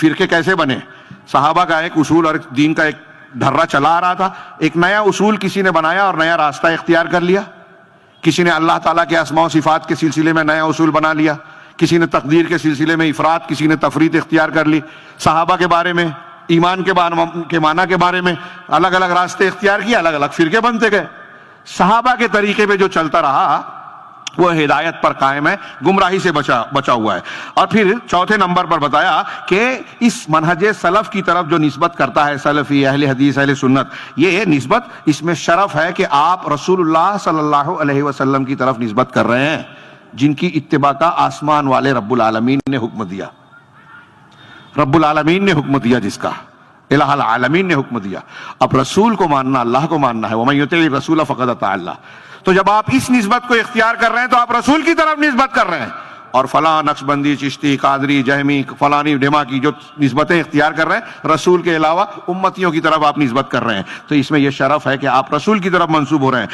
فرقے کیسے بنے؟ صحابہ کا ایک اصول اور دین کا ایک دھرا چلا آ رہا تھا، ایک نیا اصول کسی نے بنایا اور نیا راستہ اختیار کر لیا. کسی نے اللہ تعالیٰ کے اسماء و صفات کے سلسلے میں نیا اصول بنا لیا، کسی نے تقدیر کے سلسلے میں افراد، کسی نے تفرید اختیار کر لی. صحابہ کے بارے میں، ایمان کے معنی کے بارے میں الگ الگ راستے اختیار کیے، الگ الگ فرقے بنتے گئے. صحابہ کے طریقے پہ جو چلتا رہا وہ ہدایت پر قائم ہے، گمراہی سے بچا ہوا ہے. اور پھر چوتھے نمبر پر بتایا کہ اس منہج سلف کی طرف جو نسبت کرتا ہے، سلفی، اہل حدیث، اہل سنت، یہ نسبت اس میں شرف ہے کہ آپ رسول اللہ صلی اللہ علیہ وسلم کی طرف نسبت کر رہے ہیں، جن کی اتباع کا آسمان والے رب العالمین نے حکم دیا. رب العالمین نے حکم دیا، جس کا الہ العالمین نے حکم دیا. اب رسول کو ماننا، اللہ کو ماننا ہے. وَمَن يُطِعِ الرَّسُولَ فَقَدْ أَطَاعَ اللَّهَ. تو جب آپ اس نسبت کو اختیار کر رہے ہیں تو آپ رسول کی طرف نسبت کر رہے ہیں. اور فلاں نقشبندی، چشتی، قادری، جہمی، فلانی ڈھما کی جو نسبتیں اختیار کر رہے ہیں، رسول کے علاوہ امتیوں کی طرف آپ نسبت کر رہے ہیں. تو اس میں یہ شرف ہے کہ آپ رسول کی طرف منسوب ہو رہے ہیں.